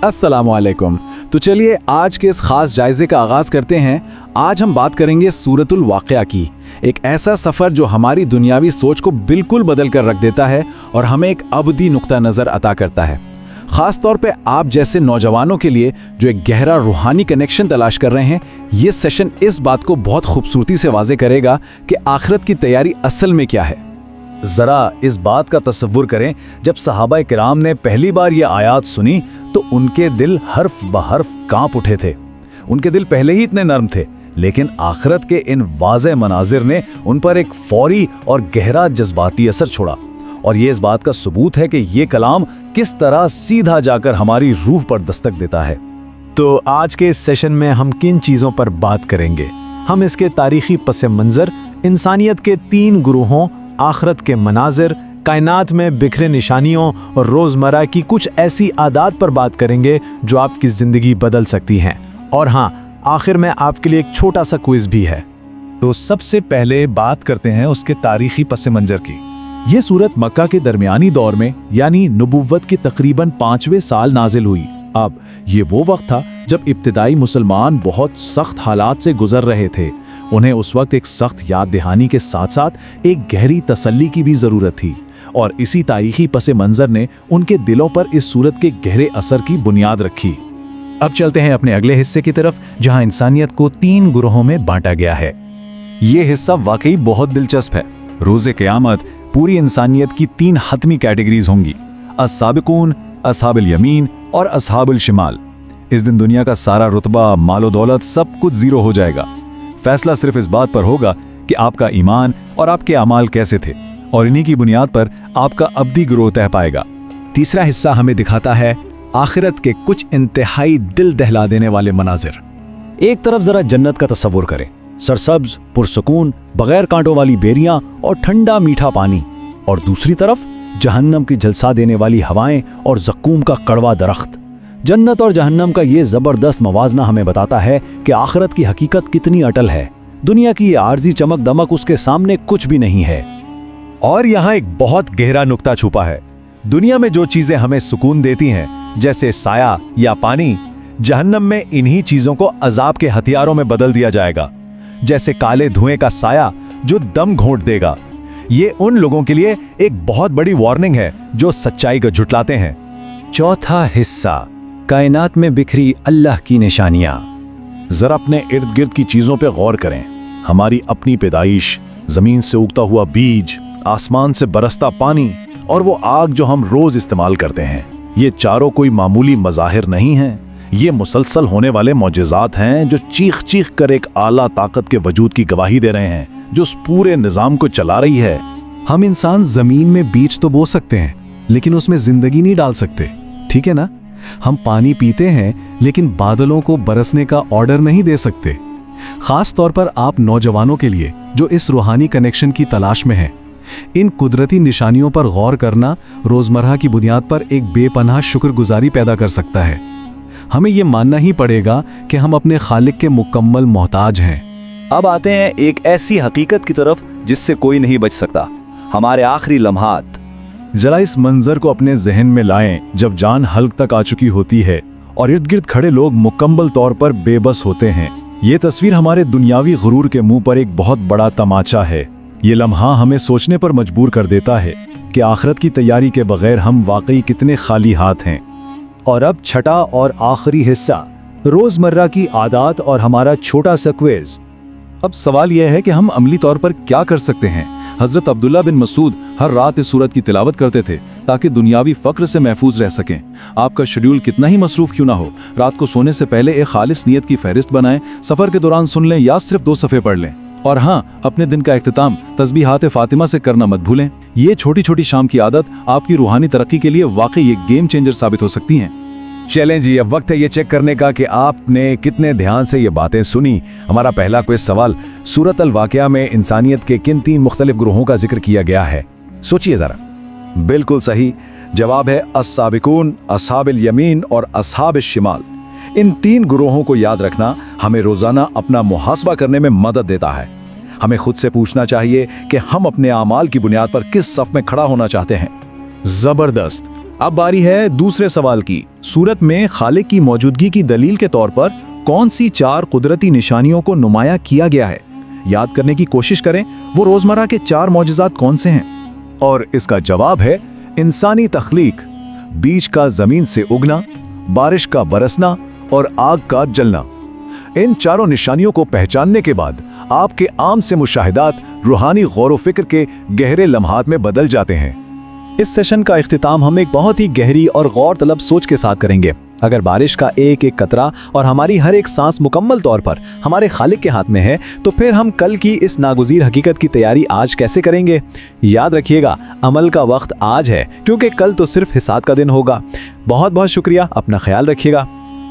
अस्सलामुअलैकुम। तो चलिए आज के इस खास जायजे का आगाज करते हैं। आज हम बात करेंगे सूरतुल वाक़िया की, एक ऐसा सफ़र जो हमारी दुनियावी सोच को बिल्कुल बदल कर रख देता है और हमें एक अबदी नुक्ता नज़र अता करता है। ख़ास तौर पे आप जैसे नौजवानों के लिए जो एक गहरा रूहानी कनेक्शन तलाश कर रहे हैं, ये सेशन इस बात को बहुत खूबसूरती से वाज़े करेगा कि आखिरत की तैयारी असल में क्या है। जरा इस बात का तसव्वुर करें, जब सहाबा किराम ने पहली बार ये आयात सुनी तो उनके दिल हर्फ बहर्फ कांप उठे थे। उनके दिल पहले ही इतने नर्म थे, लेकिन आखिरत के इन वाज़े मनाजिर ने उन पर एक फौरी और गहरा जज्बाती असर छोड़ा। और ये इस बात का सबूत है कि ये कलाम किस तरह सीधा जाकर हमारी रूह पर दस्तक देता है। तो आज के इस सेशन में हम किन चीज़ों पर बात करेंगे? हम इसके तारीखी पस मंज़र, इंसानियत के 3 गुरूहों, आखिरत के मनाजिर, कायनात में बिखरे निशानियों और रोज़मर्रा की कुछ ऐसी आदात पर बात करेंगे जो आपकी ज़िंदगी बदल सकती हैं। और हाँ, आखिर में आपके लिए एक छोटा सा क्विज़ भी है। तो सबसे पहले बात करते हैं उसके तारीखी पस मंजर की। ये सूरत मक्का के दरमियानी दौर में यानी नबुव्वत के तकरीबन 5वें साल नाजिल हुई। अब ये वो वक्त था जब इब्तिदाई मुसलमान बहुत सख्त हालात से गुजर रहे थे। उन्हें उस वक्त एक सख्त याद दहानी के साथ साथ एक गहरी तसल्ली की भी ज़रूरत थी, और इसी तारीखी पस मंज़र ने उनके दिलों पर इस सूरत के गहरे असर की बुनियाद रखी। अब चलते हैं अपने अगले हिस्से की तरफ, जहां इंसानियत को 3 गुरोहों में बांटा गया है। ये हिस्सा वाकई बहुत दिलचस्प है। रोज़े क़यामत पूरी इंसानियत की 3 हतमी कैटेगरीज होंगी: अस्साबिकून, अस्हाबुल यमीन और अस्हाबुल शिमाल। इस दिन दुनिया का सारा रुतबा, मालो दौलत सब कुछ ज़ीरो हो जाएगा। फैसला सिर्फ इस बात पर होगा कि आपका ईमान और आपके अमाल कैसे थे, और इन्हीं की बुनियाद पर आपका अब्दी गिरोह तह पाएगा। तीसरा हिस्सा हमें दिखाता है आखिरत के कुछ इंतहाई दिल दहला देने वाले मनाजिर। एक तरफ जरा जन्नत का तस्वुर करें, सरसब्ज, पुरसुकून, बगैर कांटों वाली बेरियां और ठंडा मीठा पानी, और दूसरी तरफ जहन्नम की झलसा देने वाली हवाएं और ज़क्कूम का कड़वा दरख्त। जन्नत और जहन्नम का ये ज़बरदस्त मवाजना हमें बताता है कि आखिरत की हकीकत कितनी अटल है। दुनिया की ये आर्जी चमक दमक उसके सामने कुछ भी नहीं है। और यहाँ एक बहुत गहरा नुक्ता छुपा है। दुनिया में जो चीजें हमें सुकून देती हैं, जैसे साया या पानी, जहन्नम में इन्हीं चीजों को अजाब के हथियारों में बदल दिया जाएगा, जैसे काले धुएं का साया जो दम घोंट देगा। ये उन लोगों के लिए एक बहुत बड़ी वार्निंग है जो सच्चाई को झुटलाते हैं। चौथा हिस्सा, कायनात में बिखरी अल्लाह की निशानियां। जरा अपने इर्द गिर्द की चीजों पे गौर करें। हमारी अपनी पैदाइश, जमीन से उगता हुआ बीज, आसमान से बरसता पानी और वो आग जो हम रोज इस्तेमाल करते हैं, ये चारों कोई मामूली मज़ाहिर नहीं हैं। ये मुसलसल होने वाले मौजज़ात हैं जो चीख चीख कर एक आला ताकत के वजूद की गवाही दे रहे हैं, जो उस पूरे निज़ाम को चला रही है। हम इंसान ज़मीन में बीज तो बो सकते हैं, लेकिन उसमें ज़िंदगी नहीं डाल सकते, ठीक है ना? हम पानी पीते हैं, लेकिन बादलों को बरसने का ऑर्डर नहीं दे सकते। खास तौर पर आप नौजवानों के लिए जो इस रूहानी कनेक्शन की तलाश में हैं, इन कुदरती निशानियों पर गौर करना रोज़मर्रा की बुनियाद पर एक बेपनाह शुक्रगुजारी पैदा कर सकता है। हमें ये मानना ही पड़ेगा कि हम अपने खालिक के मुकम्मल मोहताज हैं। अब आते हैं एक ऐसी हकीकत की तरफ जिससे कोई नहीं बच सकता, हमारे आखिरी लम्हात। जरा इस मंजर को अपने जहन में लाएं, जब जान हल्क तक आ चुकी होती है और इर्द गिर्द खड़े लोग मुकम्मल तौर पर बेबस होते हैं। ये तस्वीर हमारे दुनियावी गुरूर के मुंह पर एक बहुत बड़ा तमाचा है। ये लम्हा हमें सोचने पर मजबूर कर देता है कि आखिरत की तैयारी के बगैर हम वाकई कितने खाली हाथ हैं। और अब छठा और आखिरी हिस्सा, रोजमर्रा की आदत और हमारा छोटा सा क्विज। अब सवाल यह है कि हम अमली तौर पर क्या कर सकते हैं। हजरत अब्दुल्ला बिन मसूद हर रात इस सूरत की तिलावत करते थे ताकि दुनियावी फक्र से महफूज रह सकें। आपका शेड्यूल कितना ही मसरूफ क्यों ना हो, रात को सोने से पहले एक खालिस नियत की फहरिस्त बनाएं, सफर के दौरान सुन लें या सिर्फ 2 सफ़े पढ़ लें। और हाँ, अपने दिन का इख्तिताम तस्बीहात फातिमा से करना मत भूलें। ये छोटी छोटी शाम की आदत आपकी रूहानी तरक्की के लिए वाकई एक गेम चेंजर साबित हो सकती हैं। चलें जी, अब वक्त है ये चेक करने का कि आपने कितने ध्यान से ये बातें सुनी। हमारा पहला क्विज सवाल, सूरत अल वाक़िया में इंसानियत के किन 3 मुख्तलिफ ग्रोहों का जिक्र किया गया है? सोचिए ज़रा। बिल्कुल सही जवाब है अस्साबिकून, अस्हाबुल यमीन और अस्हाबुश शिमाल। इन 3 ग्रोहों को याद रखना हमें रोज़ाना अपना मुहासबा करने में मदद देता है। हमें खुद से पूछना चाहिए कि हम अपने आमाल की बुनियाद पर किस सफ़ में खड़ा होना चाहते हैं। जबरदस्त। अब बारी है दूसरे सवाल की। सूरत में खालिक की मौजूदगी की दलील के तौर पर कौन सी 4 कुदरती निशानियों को नुमाया किया गया है? याद करने की कोशिश करें वो रोजमर्रा के 4 मौजिज़ात कौन से हैं? और इसका जवाब है इंसानी तख्लीक, बीज का जमीन से उगना, बारिश का बरसना और आग का जलना। इन चारों निशानियों को पहचानने के बाद आपके आम से मुशाहिदात रूहानी गौर व फिक्र के गहरे लम्हात में बदल जाते हैं। इस सेशन का इख्तिताम हम एक बहुत ही गहरी और गौर तलब सोच के साथ करेंगे। अगर बारिश का एक एक कतरा और हमारी हर एक सांस मुकम्मल तौर पर हमारे खालिक के हाथ में है, तो फिर हम कल की इस नागुज़ीर हकीकत की तैयारी आज कैसे करेंगे? याद रखिएगा, अमल का वक्त आज है, क्योंकि कल तो सिर्फ हिसाब का दिन होगा। बहुत बहुत शुक्रिया, अपना ख्याल रखिएगा।